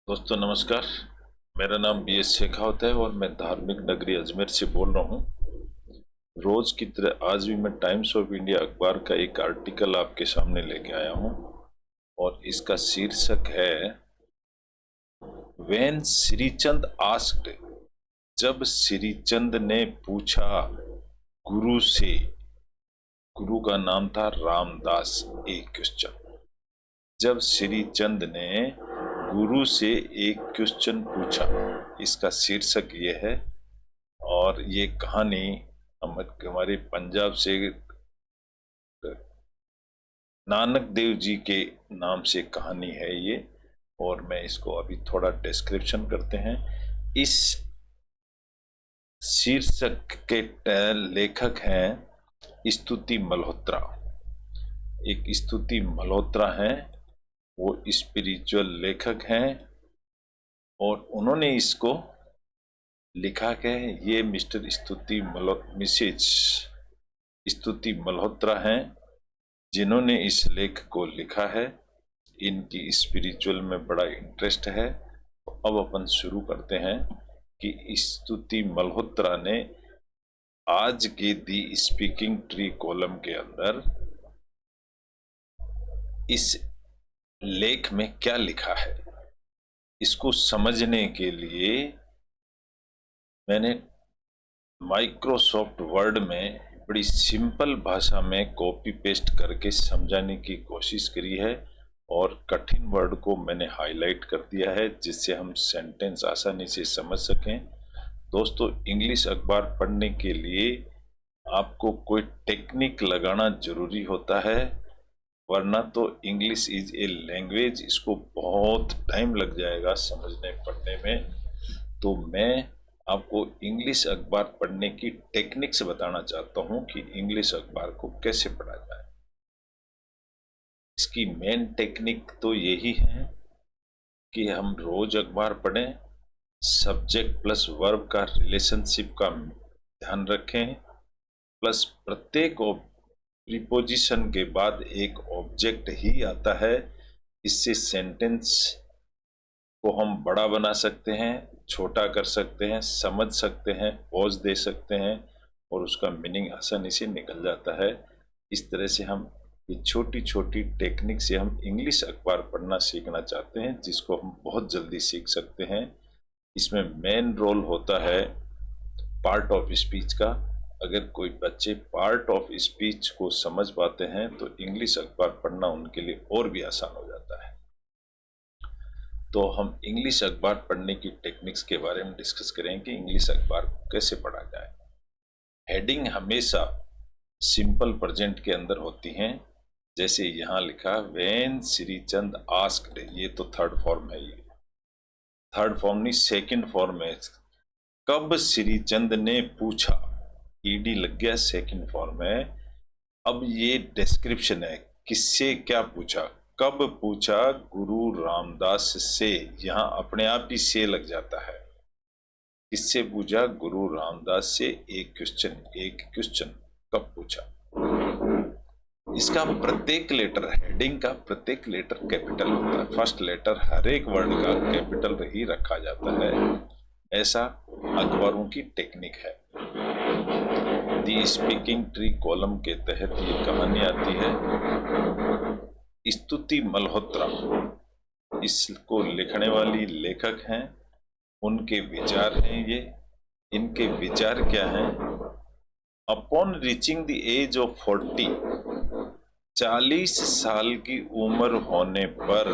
दोस्तों नमस्कार। मेरा नाम BS शेखावत है और मैं धार्मिक नगरी अजमेर से बोल रहा हूँ। रोज की तरह आज भी मैं टाइम्स ऑफ इंडिया अखबार का एक आर्टिकल आपके सामने लेके आया हूँ और इसका शीर्षक है व्हेन श्रीचंद आस्क्ड, जब श्रीचंद ने पूछा गुरु से। गुरु का नाम था रामदास। एक क्वेश्चन, जब श्रीचंद ने गुरु से एक क्वेश्चन पूछा, इसका शीर्षक ये है। और ये कहानी हमारे पंजाब से नानक देव जी के नाम से कहानी है ये। और मैं इसको अभी थोड़ा डिस्क्रिप्शन करते हैं। इस शीर्षक के लेखक हैं स्तुति मल्होत्रा। एक स्तुति मल्होत्रा हैं, वो स्पिरिचुअल लेखक हैं और उन्होंने इसको लिखा है। ये मिसेज स्तुति मल्होत्रा हैं जिन्होंने इस लेख को लिखा है। इनकी स्पिरिचुअल में बड़ा इंटरेस्ट है। तो अब अपन शुरू करते हैं कि स्तुति मल्होत्रा ने आज के दी स्पीकिंग ट्री कॉलम के अंदर इस लेख में क्या लिखा है, इसको समझने के लिए मैंने माइक्रोसॉफ्ट वर्ड में बड़ी सिंपल भाषा में कॉपी पेस्ट करके समझाने की कोशिश करी है और कठिन वर्ड को मैंने हाईलाइट कर दिया है जिससे हम सेंटेंस आसानी से समझ सकें। दोस्तों, इंग्लिश अखबार पढ़ने के लिए आपको कोई टेक्निक लगाना जरूरी होता है, वरना तो इंग्लिश इज ए लैंग्वेज, इसको बहुत टाइम लग जाएगा समझने पढ़ने में। तो मैं आपको इंग्लिश अखबार पढ़ने की टेक्निक्स बताना चाहता हूं कि इंग्लिश अखबार को कैसे पढ़ा जाए। इसकी मेन टेक्निक तो यही है कि हम रोज अखबार पढ़ें, सब्जेक्ट प्लस वर्ब का रिलेशनशिप का ध्यान रखें, प्लस प्रत्येक प्रीपोजिशन के बाद एक ऑब्जेक्ट ही आता है। इससे सेंटेंस को हम बड़ा बना सकते हैं, छोटा कर सकते हैं, समझ सकते हैं, पॉज दे सकते हैं और उसका मीनिंग आसानी से निकल जाता है। इस तरह से हम ये छोटी छोटी टेक्निक से हम इंग्लिश अखबार पढ़ना सीखना चाहते हैं, जिसको हम बहुत जल्दी सीख सकते हैं। इसमें मेन रोल होता है पार्ट ऑफ स्पीच का। अगर कोई बच्चे पार्ट ऑफ स्पीच को समझ पाते हैं तो इंग्लिश अखबार पढ़ना उनके लिए और भी आसान हो जाता है। तो हम इंग्लिश अखबार पढ़ने की टेक्निक्स के बारे में डिस्कस करें कि इंग्लिश अखबार को कैसे पढ़ा जाए। हेडिंग हमेशा सिंपल प्रेजेंट के अंदर होती हैं, जैसे यहाँ लिखा व्हेन श्रीचंद आस्क्ड, ये तो थर्ड फॉर्म है। ये थर्ड फॉर्म नहीं, सेकंड फॉर्म है। कब श्रीचंद ने पूछा, ईडी लग गया, सेकंड फॉर्म है। अब ये डिस्क्रिप्शन है, किससे क्या पूछा, कब पूछा, गुरु रामदास से। यहां अपने आप ही से लग जाता है। किससे पूछा, गुरु रामदास से। एक क्वेश्चन कब पूछा। इसका प्रत्येक लेटर, हेडिंग का प्रत्येक लेटर कैपिटल होता है। फर्स्ट लेटर हर एक वर्ड का कैपिटल ही रखा जाता है। ऐसा अखबारों की टेक्निक है। दी स्पीकिंग ट्री कॉलम के तहत ये कहानी आती है। स्तुति मल्होत्रा इसको लिखने वाली लेखक हैं, उनके विचार हैं ये। इनके विचार क्या हैं। Upon reaching the age of 40 साल की उम्र होने पर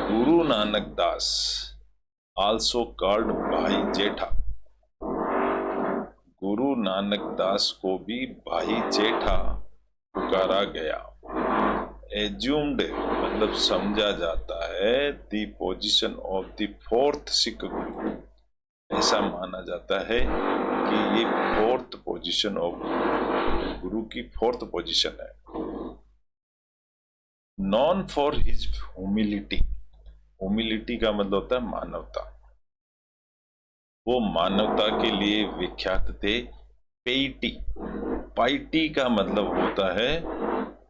गुरु नानक दास, आल्सो कॉल्ड भाई जेठा, गुरु नानक दास को भी भाई जेठा पुकारा गया। एज्यूम्ड मतलब समझा जाता है, the position of the fourth Sikh गुरु, ऐसा माना जाता है कि ये फोर्थ पोजीशन ऑफ गुरु की फोर्थ पोजीशन है। Non for his humility, humility का मतलब होता है मानवता। वो मानवता के लिए विख्यात थे। पेइटी, पाइटी का मतलब होता है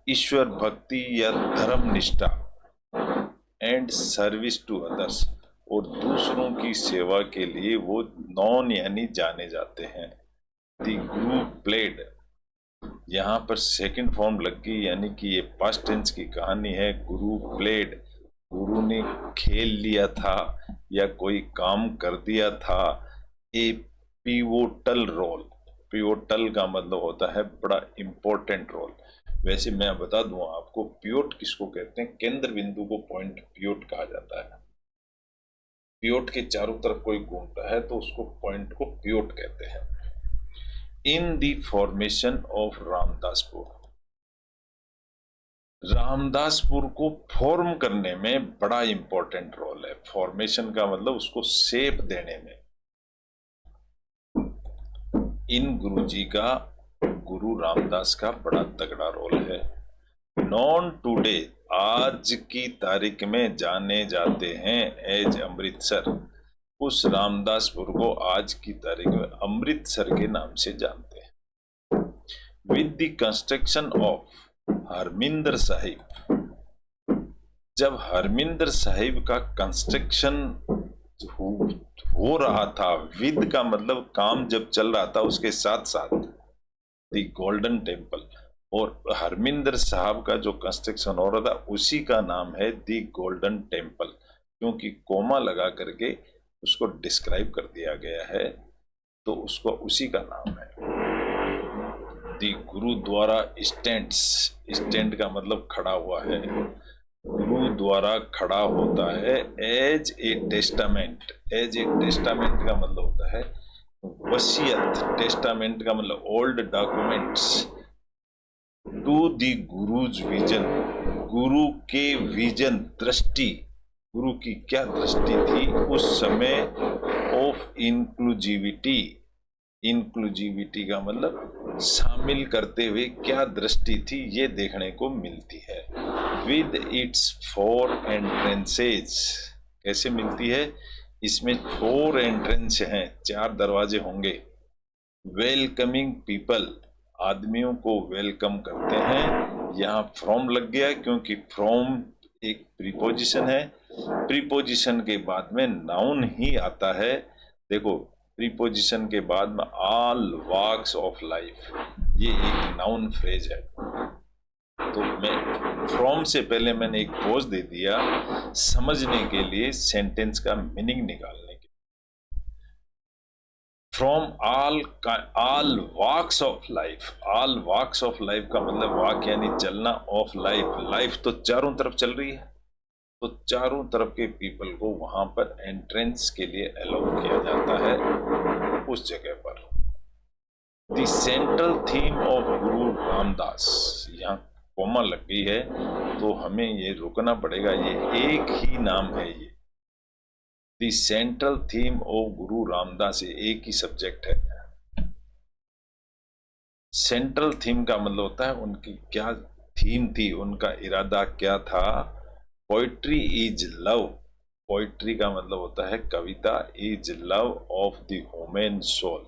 ईश्वर भक्ति या धर्म निष्ठा। एंड सर्विस टू अदर्स, और दूसरों की सेवा के लिए वो नॉन यानी जाने जाते हैं। द गुरु प्लेड, यहाँ पर सेकंड फॉर्म लग गई, यानी कि ये पास्ट टेंस की कहानी है। गुरु प्लेड, गुरु ने खेल लिया था या कोई काम कर दिया था। ए पिवोटल रोल, पिवोटल का मतलब होता है बड़ा इंपॉर्टेंट रोल। वैसे मैं बता दूं आपको, पिवोट किसको कहते हैं? केंद्र बिंदु को पॉइंट पिवोट कहा जाता है। पिवोट के चारों तरफ कोई घूमता है तो उसको पॉइंट को पिवोट कहते हैं। In the formation of Ramdaspur, Ramdaspur को फॉर्म करने में बड़ा इंपॉर्टेंट रोल है। फॉर्मेशन का मतलब उसको शेप देने में। इन गुरुजी का, गुरु रामदास का बड़ा तगड़ा रोल है। नॉन टुडे, आज की तारीख में जाने जाते हैं एज अमृतसर, उस रामदासपुर को आज की तारीख में अमृतसर के नाम से जानते हैं। With the construction of Harminder Sahib, जब हरमिंदर साहिब का कंस्ट्रक्शन हो रहा था, विद का मतलब काम जब चल रहा था उसके साथ साथ, द गोल्डन टेम्पल, और हरमिंदर साहब का जो कंस्ट्रक्शन हो रहा था उसी का नाम है द गोल्डन टेम्पल, क्योंकि कोमा लगा करके उसको डिस्क्राइब कर दिया गया है, तो उसको उसी का नाम है। दी गुरुद्वारा स्टैंड्स, स्टैंड का मतलब खड़ा हुआ है। गुरुद्वारा खड़ा होता है as a testament, as a testament का मतलब होता है वसीयत, टेस्टामेंट का मतलब old documents, to the guru's vision, guru के विजन, दृष्टि, गुरु की क्या दृष्टि थी उस समय, ऑफ इंक्लूसिविटी, इंक्लूसिविटी का मतलब शामिल करते हुए क्या दृष्टि थी ये देखने को मिलती है। विद इट्स 4 एंट्रेंसेज, कैसे मिलती है? इसमें 4 एंट्रेंस हैं, 4 दरवाजे होंगे। वेलकमिंग पीपल, आदमियों को वेलकम करते हैं। यहाँ फ्रॉम लग गया क्योंकि फ्रॉम एक प्रीपोजिशन है, प्रीपोजिशन के बाद में नाउन ही आता है। देखो, प्रीपोजिशन के बाद में ऑल वॉक्स ऑफ लाइफ, ये एक नाउन फ्रेज है। तो मैं फ्रॉम से पहले मैंने एक पोज दे दिया समझने के लिए, सेंटेंस का मीनिंग निकालने के। From all walks of life, all walks of life का मतलब वॉक यानी चलना, ऑफ लाइफ, लाइफ तो चारों तरफ चल रही है, तो चारों तरफ के पीपल को वहां पर एंट्रेंस के लिए अलाउ किया जाता है उस जगह पर। द सेंट्रल थीम ऑफ गुरु रामदास, यहाँ कोमा लग गई है तो हमें ये रुकना पड़ेगा, ये एक ही नाम है। ये द सेंट्रल थीम ऑफ गुरु रामदास, ये एक ही सब्जेक्ट है। सेंट्रल थीम का मतलब होता है उनकी क्या थीम थी, उनका इरादा क्या था। पोइट्री इज लव, पोइट्री का मतलब होता है कविता, is love of the human soul,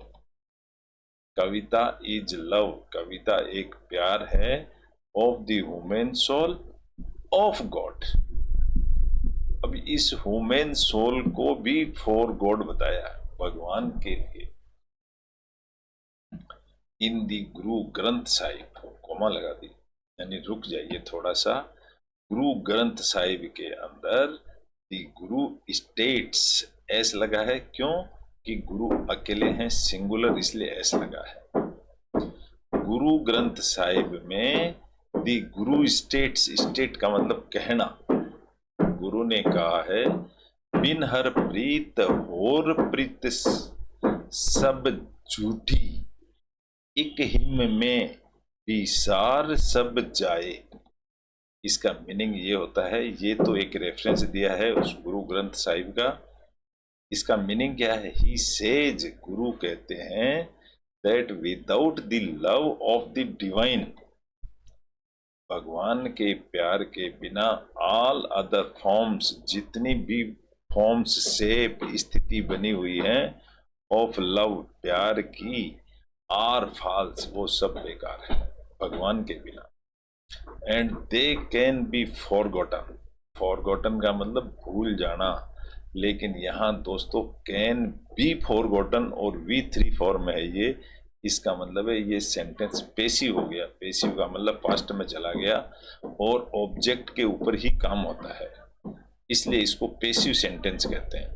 kavita is love, कविता एक प्यार है, of the human soul of God. अब इस ह्यूमन सोल को भी फॉर गॉड बताया, भगवान के लिए। इन दी गुरु ग्रंथ साहिब, कोमा लगा दी यानी रुक जाइए थोड़ा सा। गुरु ग्रंथ साहिब के अंदर दी गुरु स्टेट्स, एस लगा है क्यों कि गुरु अकेले हैं, सिंगुलर इसलिए एस लगा है। गुरु ग्रंथ साहिब में दी गुरु स्टेट्स, स्टेट का मतलब कहना, गुरु ने कहा है बिन हर प्रीत होर प्रीत सब झूठी, एक हिम में विसार सब जाए। इसका मीनिंग ये होता है, ये तो एक रेफरेंस दिया है उस गुरु ग्रंथ साहिब का, इसका मीनिंग क्या है? ही सेज, गुरु कहते हैं that without the love of the divine, भगवान के प्यार के बिना ऑल अदर फॉर्म्स, जितनी भी फॉर्म्स, शेप, स्थिति बनी हुई है ऑफ लव, प्यार की, आर फॉल्स, वो सब बेकार है भगवान के बिना। And they can be forgotten, forgotten का मतलब भूल जाना, लेकिन यहाँ दोस्तों कैन बी फॉरगॉटन और V3 फॉर्म है ये। इसका मतलब है ये सेंटेंस पेसिव हो गया। पेसिव का मतलब पास्ट में चला गया और ऑब्जेक्ट के ऊपर ही काम होता है, इसलिए इसको पेसिव सेंटेंस कहते हैं।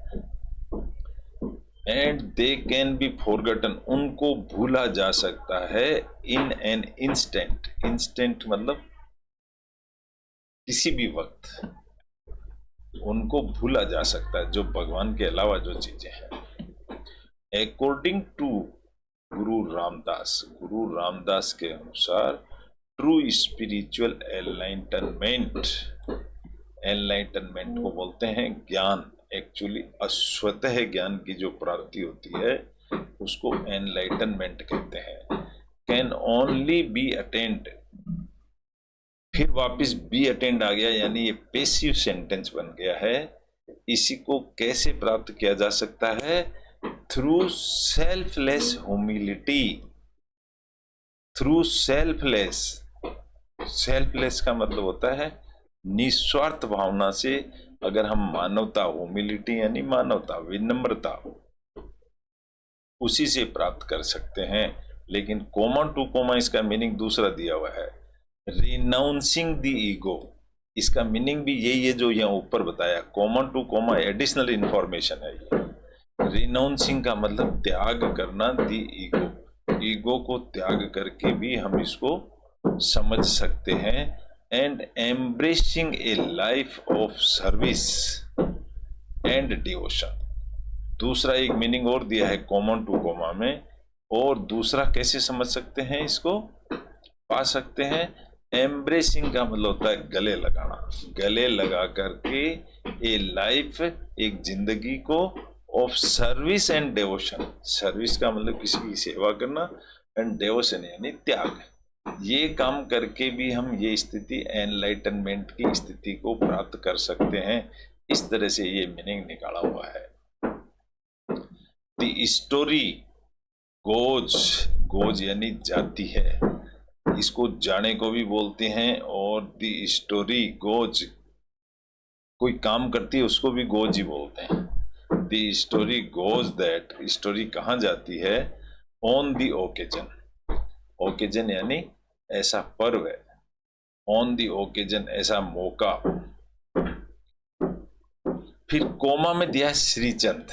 And they can be forgotten, उनको भूला जा सकता है इन एन इंस्टेंट। इंस्टेंट मतलब किसी भी वक्त उनको भूला जा सकता है, जो भगवान के अलावा जो चीजें हैं। अकॉर्डिंग टू गुरु रामदास के अनुसार ट्रू स्पिरिचुअल एनलाइटनमेंट, एनलाइटनमेंट को बोलते हैं ज्ञान। एक्चुअली स्वतः ज्ञान की जो प्राप्ति होती है उसको एनलाइटनमेंट कहते हैं। कैन ओनली बी अटेंड, फिर वापस बी अटेंड आ गया, यानी ये पेसिव सेंटेंस बन गया है। इसी को कैसे प्राप्त किया जा सकता है? Through selfless humility. Through selfless, selfless का मतलब होता है निस्वार्थ भावना से। अगर हम मानवता, ह्यूमिलिटी यानी मानवता, विनम्रता, उसी से प्राप्त कर सकते हैं। लेकिन कोमा टू कोमा इसका मीनिंग दूसरा दिया हुआ है, रिनाउंसिंग द ईगो। इसका मीनिंग भी यही है जो यहाँ ऊपर बताया। Comma two comma additional information है ये। रिनाउंसिंग का मतलब त्याग करना, दी ईगो, ईगो को त्याग करके भी हम इसको समझ सकते हैं। And embracing a life of service and devotion. दूसरा एक मीनिंग और दिया है कॉमन टू कॉमा में, और दूसरा कैसे समझ सकते हैं इसको, पा सकते हैं। एम्ब्रेसिंग का मतलब होता है गले लगाना, गले लगा करके ए लाइफ, एक जिंदगी को, ऑफ सर्विस एंड डेवोशन। सर्विस का मतलब किसी की सेवा करना, एंड डेवोशन यानी त्याग। ये काम करके भी हम ये स्थिति, एनलाइटनमेंट की स्थिति को प्राप्त कर सकते हैं। इस तरह से ये मीनिंग निकाला हुआ है। द स्टोरी गोज, गोज यानी जाती है, इसको जाने को भी बोलते हैं। और द स्टोरी गोज, कोई काम करती है उसको भी गोज ही बोलते हैं। The story goes that, story कहाँ जाती है? ऑन द ओकेजन, ओकेजन यानी ऐसा पर्व है, ऑन द ओकेजन ऐसा मौका। फिर कोमा में दिया श्रीचंद,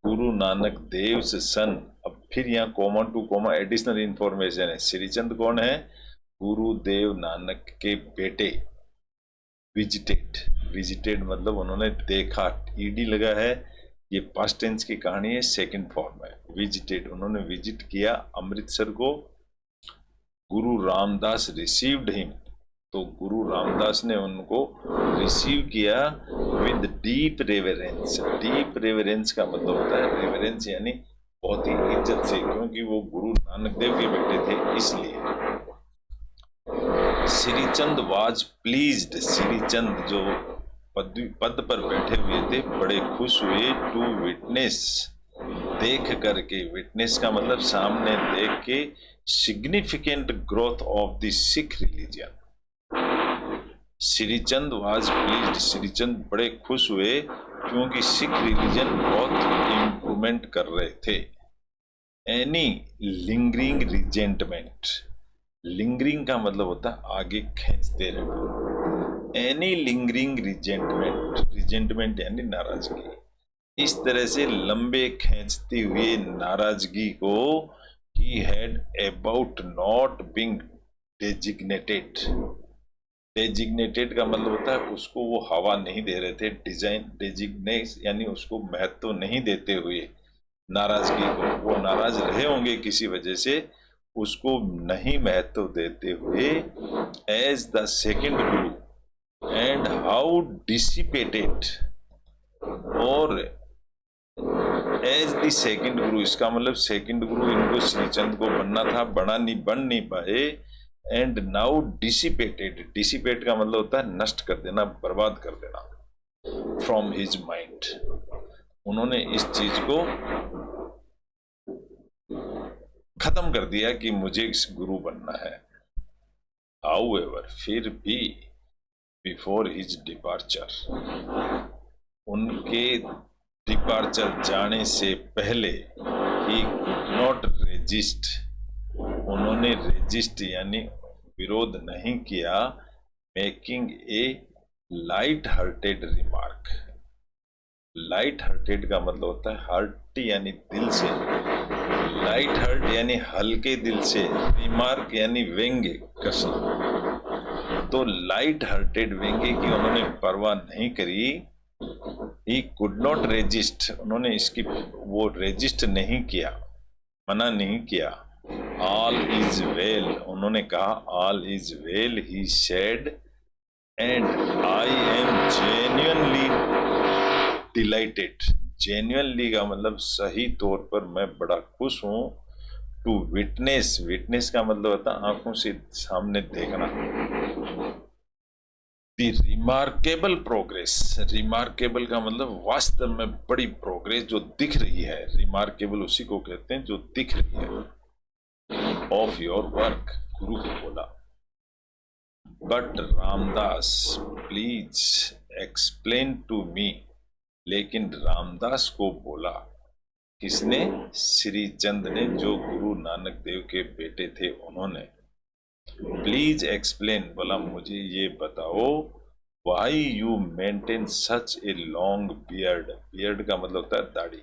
गुरु नानक देव से सन। अब फिर यहाँ comma two comma additional information है। श्रीचंद कौन है? गुरुदेव नानक के बेटे। विजिटेड, विजिटेड मतलब उन्होंने देखा, ईडी लगा है, ये पास्ट टेंस की कहानी है, सेकंड फॉर्म है। विजिटेड, उन्होंने विजिट किया अमृतसर को। गुरु रामदास रिसीव्ड हिम, तो गुरु रामदास ने उनको रिसीव किया with deep reverence. Deep reverence का मतलब होता है, रेवरेंस यानी बहुत ही इज्जत से, क्योंकि वो गुरु नानक देव के बेटे थे इसलिए। श्रीचंद वाज प्लीज्ड, श्रीचंद जो पद पर बैठे हुए थे बड़े खुश हुए। टू विटनेस, देख करके, विटनेस का मतलब सामने देख के, significant growth of the Sikh religion. Shrichand was pleased, Shrichand बड़े खुश हुए क्योंकि सिख रिलीजन बहुत इंप्रूवमेंट कर रहे थे। एनी लिंगरिंग रिजेंटमेंट, लिंगरिंग का मतलब होता है आगे खींचते रहना। एनी लिंगरिंग रिजेंटमेंट, रिजेंटमेंट यानी नाराजगी। इस तरह से लंबे खींचती हुई नाराजगी को he had about not being designated. Designated का मतलब होता है उसको वो हवा नहीं दे रहे थे। डिजाइन, डेजिग्नेट यानी उसको महत्व नहीं देते हुए नाराजगी को, वो नाराज रहे होंगे किसी वजह से, उसको नहीं महत्व देते हुए। As the second Guru and how dissipated, और एज द सेकंड गुरु, इसका मतलब सेकंड गुरु इनको श्रीचंद को बनना था, बन नहीं पाए। एंड नाउ डिसिपेटेड, डिसिपेट का मतलब होता है नष्ट कर देना, बर्बाद कर देना। फ्रॉम हिज माइंड, उन्होंने इस चीज को खत्म कर दिया कि मुझे इस गुरु बनना है। हाउएवर, फिर भी बिफोर हिज डिपार्चर, उनके डिपार्चर जाने से पहले ही कुड नॉट रेजिस्ट, उन्होंने रेजिस्ट यानी विरोध नहीं किया, making a light hearted remark. Light hearted का मतलब होता है हार्ट यानी दिल से, लाइट हार्ट यानी हल्के दिल से, रिमार्क यानी व्यंग्य कसना। तो लाइट हार्टेड व्यंग्य की उन्होंने परवाह नहीं करी। ही कुड नॉट रेजिस्ट, उन्होंने इसकी वो रेजिस्ट नहीं किया, मना नहीं किया। ऑल इज वेल, उन्होंने कहा all is well, he said, and I am genuinely dilated. Genuinely का मतलब सही तौर पर मैं बड़ा खुश हूं। टू विटनेस, विटनेस का मतलब होता है आंखों से सामने देखना। दी रिमार्केबल प्रोग्रेस, रिमार्केबल का मतलब वास्तव में बड़ी प्रोग्रेस जो दिख रही है, रिमार्केबल उसी को कहते हैं जो दिख रही है। ऑफ योर वर्क, गुरु को बोला। But Ramdas please explain to me, लेकिन रामदास को बोला, किसने? श्री चंद ने, जो गुरु नानक देव के बेटे थे उन्होंने। प्लीज एक्सप्लेन, बोला मुझे ये बताओ, why you maintain such a long beard, beard का मतलब होता है दाढ़ी,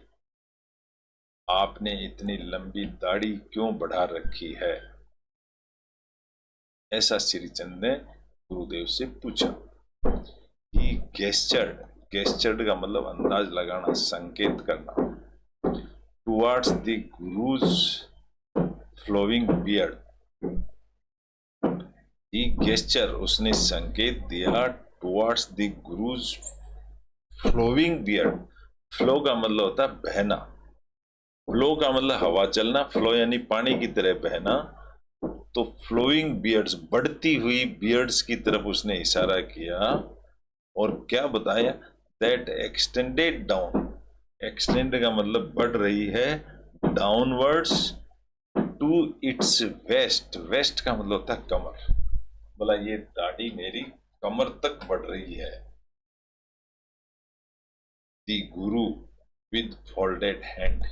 आपने इतनी लंबी दाढ़ी क्यों बढ़ा रखी है, ऐसा श्रीचंद ने गुरुदेव से पूछा। ही गेस्चर्ड, गेस्चर्ड का मतलब अंदाज लगाना, संकेत करना, towards the guru's flowing beard. He gesture, उसने संकेत दिया, towards the guru's flowing beard. Flow का मतलब होता है बहना, फ्लो का मतलब हवा चलना, फ्लो यानी पानी की तरह बहना। तो फ्लोइंग बियर्ड्स, बढ़ती हुई बियर्ड्स की तरफ उसने इशारा किया और क्या बताया? दैट एक्सटेंडेड डाउन, एक्सटेंड का मतलब बढ़ रही है, downwards to its west, west का मतलब होता है कमर। बोला ये दाढ़ी मेरी कमर तक बढ़ रही है। दी गुरु विद फोल्डेड हैंड,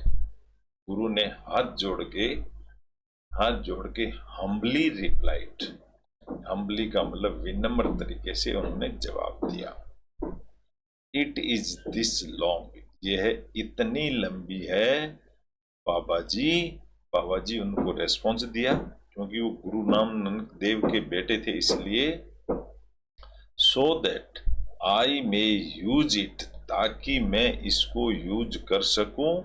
गुरु ने हाथ जोड़ के हम्बली रिप्लाइड, हम्बली का मतलब विनम्र तरीके से उन्होंने जवाब दिया। इट इज दिस लॉन्ग, यह इतनी लंबी है बाबा जी। बाबा जी उनको रेस्पॉन्स दिया क्योंकि वो गुरु नानक देव के बेटे थे, इसलिए so that I may use it, ताकि मैं इसको यूज कर सकूं,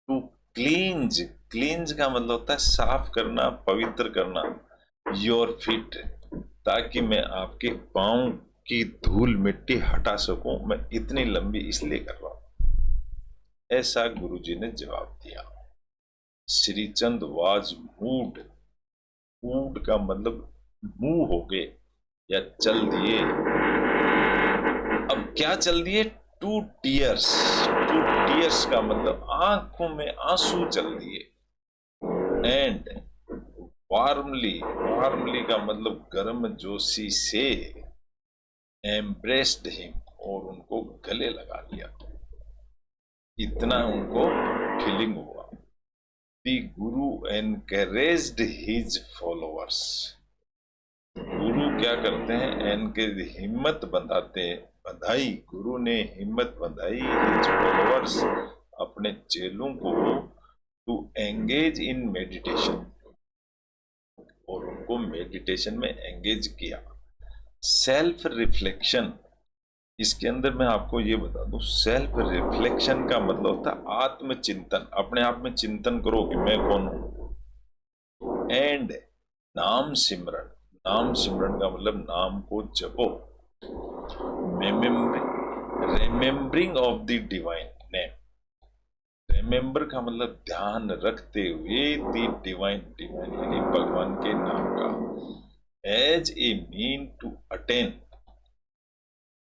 टू क्लींज, क्लींज का मतलब होता है साफ करना, पवित्र करना, योर फीट, ताकि मैं आपके पांव की धूल मिट्टी हटा सकूं, मैं इतनी लंबी इसलिए कर रहा हूं, ऐसा गुरुजी ने जवाब दिया। श्रीचंद वाज मूड, मूड का मतलब मूव हो गए या चल दिए। अब क्या चल दिए? टू टीयर्स, टू टीयर्स का मतलब आंखों में आंसू चल दिए। एंड वार्मली, वार्मली का मतलब गर्म जोशी से, एम्ब्रेस्ड हिम, और उनको गले लगा लिया, इतना उनको फीलिंग हुआ। दी गुरु एनकरेज्ड हिज फॉलोअर्स, गुरु क्या करते हैं? एनकरेज, हिम्मत बंधाई, गुरु ने हिम्मत बंधाई हिज फॉलोअर्स, अपने चेलों को, टू एंगेज इन मेडिटेशन, और उनको मेडिटेशन में एंगेज किया। सेल्फ रिफ्लेक्शन, इसके अंदर मैं आपको ये बता दूं, सेल्फ रिफ्लेक्शन का मतलब होता है आत्मचिंतन, अपने आप में चिंतन करो कि मैं कौन हूं। एंड नाम सिमरन, नाम सिमरन का मतलब नाम को जपो। Remembering of the divine name, remember का मतलब ध्यान रखते हुए, द डिवाइन, डिवाइन यानी भगवान के नाम का, as a mean to attain,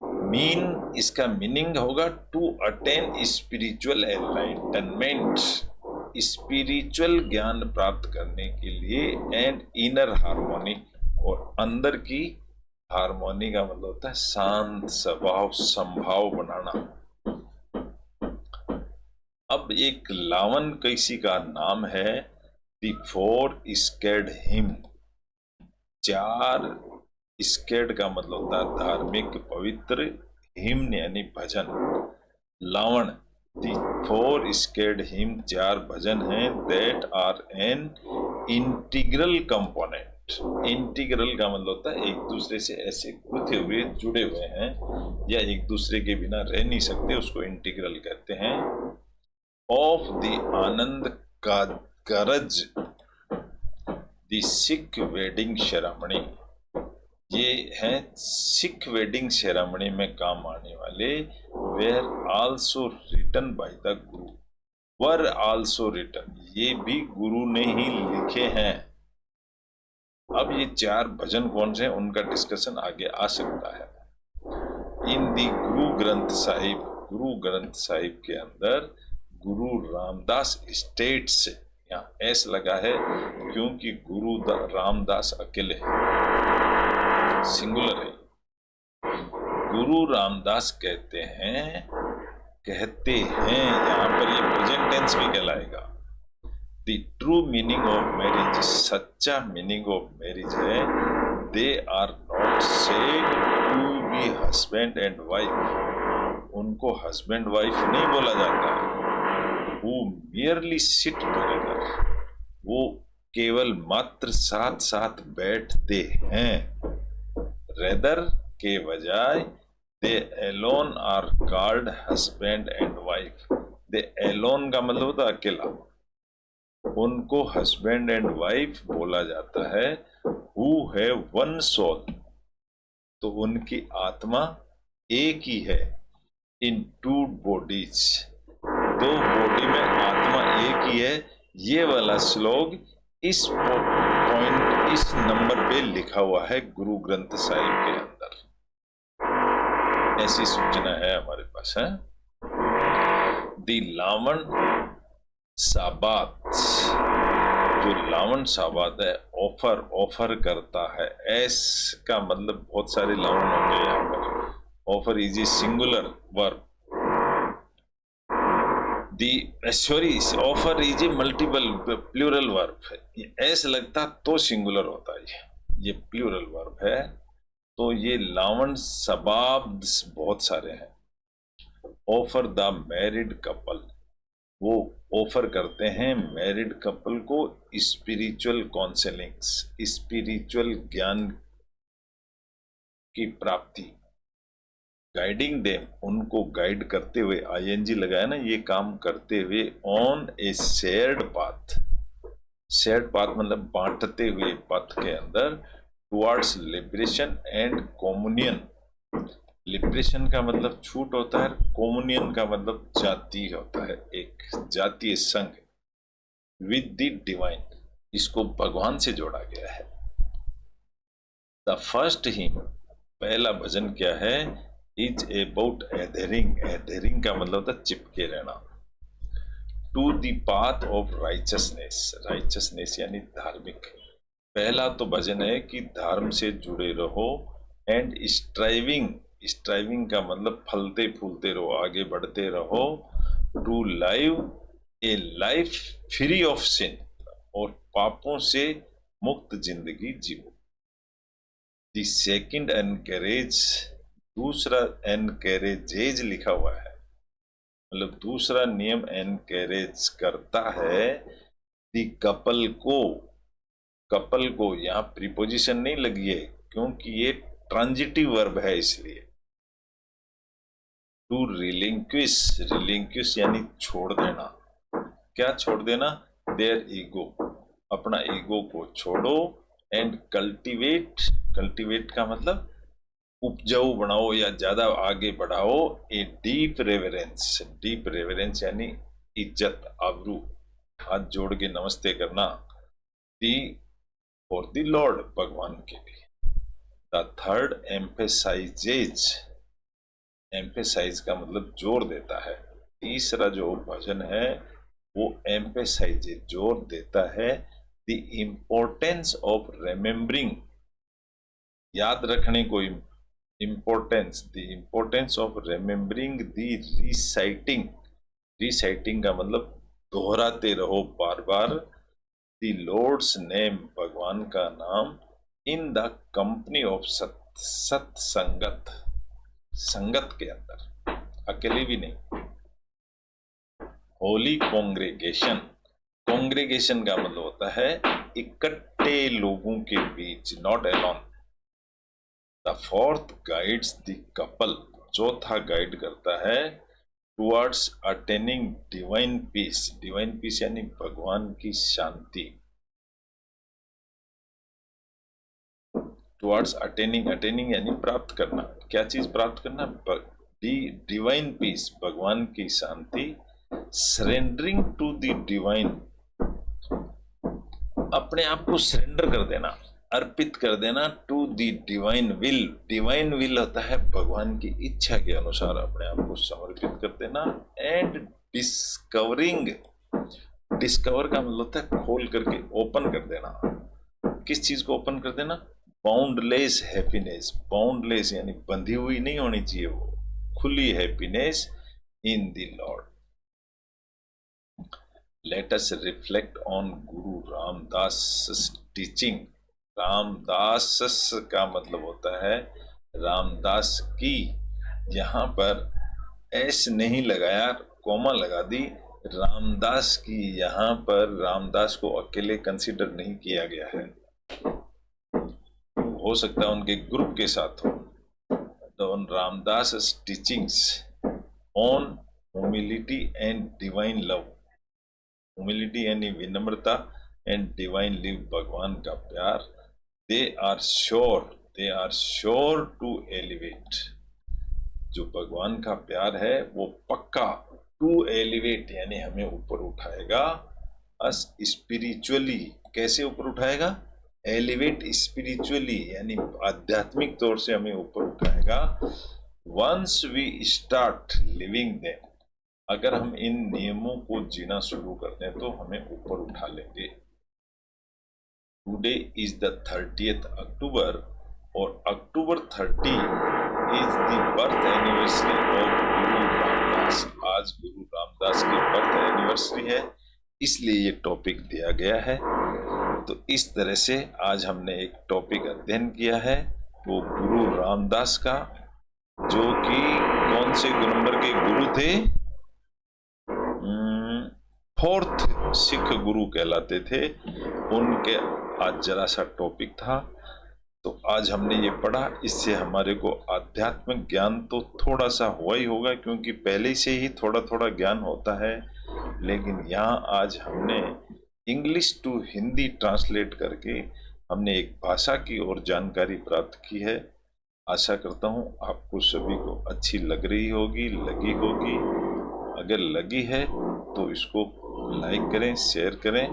mean इसका मीनिंग होगा to attain spiritual enlightenment, spiritual ज्ञान प्राप्त करने के लिए, एंड इनर हार्मोनी, और अंदर की हार्मोनी का मतलब होता है शांत स्वभाव, संभाव बनाना। अब एक लावन किसी का नाम है, दी फोर स्केर्ड हिम। चार स्केर्ड का मतलब होता है धार्मिक पवित्र, हिम यानी भजन। लावण, दी फोर स्केर्ड हिम, चार भजन हैं, that are an integral component. Integral का मतलब होता है एक दूसरे से ऐसे गुथे हुए, जुड़े हुए हैं, या एक दूसरे के बिना रह नहीं सकते, उसको इंटीग्रल कहते हैं। ऑफ द आनंद का गरज, द सिख वेडिंग सेरेमनी। ये हैं सिख वेडिंग सेरेमनी में काम आने वाले। Were also written by the guru, were also written, ये भी गुरु ने ही लिखे हैं। अब ये चार भजन कौन से हैं उनका डिस्कशन आगे आ सकता है। इन दी गुरु ग्रंथ साहिब, गुरु ग्रंथ साहिब के अंदर गुरु रामदास स्टेट्स, यहाँ एस लगा है क्योंकि गुरु रामदास अकेले हैं, सिंगुलर है। गुरु रामदास कहते हैं, यहाँ पर ये प्रेजेंट टेंस भी कहलाएगा। The true meaning of marriage, सच्चा मीनिंग ऑफ मैरिज है, they are not said to be husband and wife, उनको हस्बैंड वाइफ नहीं बोला जाता है। वो मियरली सिट टुगेदर, वो केवल मात्र साथ साथ बैठते हैं। रेदर के बजाय they alone are called husband and wife. They alone का मतलब होता है अकेला, उनको हस्बैंड एंड वाइफ बोला जाता है। हु है वन सोल, तो उनकी आत्मा एक ही है। इन टू बॉडीज, दो बॉडी में आत्मा एक ही है। ये वाला श्लोक इस पॉइंट, इस नंबर पे लिखा हुआ है गुरु ग्रंथ साहिब के अंदर। ऐसी सूचना है हमारे पास है। दी लावण साबात, जो लावण साबात है, ऑफर करता है। एस का मतलब बहुत सारे लावण होंगे यहाँ पर। Offer is a singular verb, sorry, offer is a multiple plural verb है। ऐसा लगता तो सिंगुलर होता है, ये प्लूरल वर्ब है। तो ये लावण सबाब बहुत सारे हैं। ऑफर द मैरिड कपल, वो ऑफर करते हैं मैरिड कपल को स्पिरिचुअल काउंसलिंग्स, स्पिरिचुअल ज्ञान की प्राप्ति। गाइडिंग देम, उनको गाइड करते हुए, आईएनजी लगाया ना, ये काम करते हुए। On A shared path, shared path मतलब बांटते हुए पथ के अंदर। टुवर्ड्स लिबरेशन एंड कॉम्युनियन, लिबरेशन का मतलब छूट होता है, कॉम्युनियन का मतलब जाति होता है, एक जातीय संघ। विद द डिवाइन, इसको भगवान से जोड़ा गया है। द फर्स्ट हिम, पहला भजन क्या है, इज अबाउट एधरिंग, एधरिंग का मतलब होता है चिपके रहना। To the path of righteousness, righteousness यानी धार्मिक। पहला तो भजन है कि धर्म से जुड़े रहो। एंड स्ट्राइविंग, स्ट्राइविंग का मतलब फलते फूलते रहो, आगे बढ़ते रहो। To live a life free of sin, और पापों से मुक्त जिंदगी जियो। द सेकंड एनकरेज, दूसरा एनकरेजेज लिखा हुआ है, मतलब दूसरा नियम एनकरेज करता है दी कपल को। कपल को यहाँ प्रीपोजिशन नहीं लगी है क्योंकि ये ट्रांजिटिव वर्ब है, इसलिए। टू रिलिंक्विश, रिलिंक्विश यानी छोड़ देना। क्या छोड़ देना, देयर ईगो, अपना ईगो को छोड़ो। एंड कल्टीवेट, कल्टीवेट का मतलब उपजाऊ बनाओ या ज्यादा आगे बढ़ाओ। A deep reverence, deep reverence यानी इज्जत, आबरू, हाथ जोड़ के नमस्ते करना। दी फॉर द लॉर्ड, भगवान के लिए। द थर्ड एम्फेसाइजेज, एम्फेसाइज का मतलब जोर देता है। तीसरा जो भजन है वो एम्फेसाइजेज, जोर देता है द इम्पोर्टेंस ऑफ रिमेम्बरिंग याद रखने को importance, the importance of remembering the reciting. Reciting का मतलब दोहराते रहो बार बार, द लॉर्ड्स नेम, भगवान का नाम, इन द कंपनी ऑफ सत्संगत, संगत के अंदर, अकेले भी नहीं। होली कॉन्ग्रेगेशन, कॉन्ग्रेगेशन का मतलब होता है इकट्ठे लोगों के बीच, not alone. The fourth guides the couple, चौथा गाइड करता है towards attaining divine peace. Divine peace यानी भगवान की शांति। टुवर्ड्स अटेनिंग, अटेनिंग यानी प्राप्त करना। क्या चीज प्राप्त करना? डिवाइन पीस, भगवान की शांति। सरेंडरिंग टू द डिवाइन, अपने आप को सरेंडर कर देना, अर्पित कर देना to the divine will. Divine will होता है भगवान की इच्छा के अनुसार अपने आप को समर्पित कर देना। एंड डिस्कवरिंग, डिस्कवर का मतलब होता है खोल करके, ओपन कर देना। किस चीज को ओपन कर देना? Boundless happiness. बाउंडलेस यानी बंधी हुई नहीं होनी चाहिए, वो खुली happiness in the Lord. Let us reflect on Guru Ramdas' teaching. Ramdas का मतलब होता है रामदास की, यहाँ पर एस नहीं लगाया, कोमा लगा दी। रामदास की, यहाँ पर रामदास को अकेले कंसीडर नहीं किया गया है, हो सकता है उनके ग्रुप के साथ हो। तो Ramdas teachings on humility and divine love. Humility यानी विनम्रता, एंड डिवाइन लिव, भगवान का प्यार। They are sure to elevate, जो भगवान का प्यार है वो पक्का, टू एलिवेट यानी हमें ऊपर उठाएगा, अस स्पिरिचुअली। कैसे ऊपर उठाएगा? एलिवेट स्पिरिचुअली यानी आध्यात्मिक तौर से हमें ऊपर उठाएगा। Once we start living them, अगर हम इन नियमों को जीना शुरू कर दें तो हमें ऊपर उठा लेंगे। टुडे इज द 30th अक्टूबर, और अक्टूबर 30 is the birth anniversary of गुरु रामदास। आज गुरु रामदास की बर्थ एनिवर्सरी है, इसलिए ये टॉपिक दिया गया है। तो इस तरह से आज हमने एक टॉपिक अध्ययन किया है, वो गुरु रामदास का, जो कि कौन से नंबर के गुरु थे? फोर्थ सिख गुरु कहलाते थे। उनके आज जरा सा टॉपिक था, तो आज हमने ये पढ़ा। इससे हमारे को आध्यात्मिक ज्ञान तो थोड़ा सा हुआ ही होगा, क्योंकि पहले से ही थोड़ा थोड़ा ज्ञान होता है, लेकिन यहाँ आज हमने इंग्लिश टू हिंदी ट्रांसलेट करके हमने एक भाषा की और जानकारी प्राप्त की है। आशा करता हूँ आपको सभी को अच्छी लग रही होगी, लगी होगी। अगर लगी है तो इसको लाइक करें, शेयर करें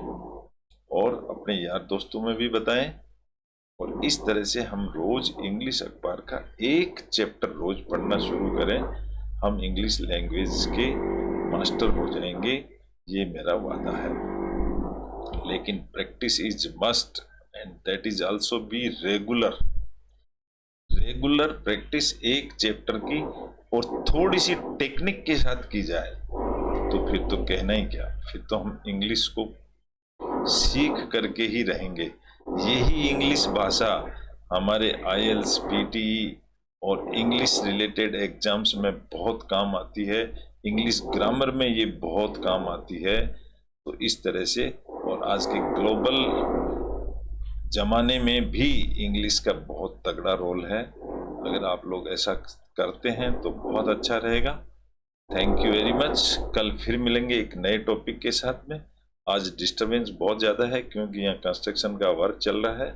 और अपने यार दोस्तों में भी बताएं। और इस तरह से हम रोज इंग्लिश अखबार का एक चैप्टर रोज पढ़ना शुरू करें, हम इंग्लिश लैंग्वेज के मास्टर हो जाएंगे, ये मेरा वादा है। लेकिन practice is must and that is also be regular. Regular practice एक चैप्टर की और थोड़ी सी टेक्निक के साथ की जाए तो फिर तो कहना ही क्या, फिर तो हम इंग्लिश को सीख करके ही रहेंगे। यही इंग्लिश भाषा हमारे IELTS, PTE और इंग्लिश रिलेटेड एग्जाम्स में बहुत काम आती है। इंग्लिश ग्रामर में ये बहुत काम आती है। तो इस तरह से, और आज के ग्लोबल जमाने में भी इंग्लिश का बहुत तगड़ा रोल है। अगर आप लोग ऐसा करते हैं तो बहुत अच्छा रहेगा। Thank you very much. कल फिर मिलेंगे एक नए टॉपिक के साथ में। आज डिस्टरबेंस बहुत ज़्यादा है क्योंकि यहाँ कंस्ट्रक्शन का वर्क चल रहा है।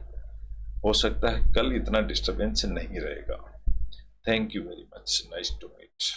हो सकता है कल इतना डिस्टरबेंस नहीं रहेगा। Thank you very much. Nice to meet.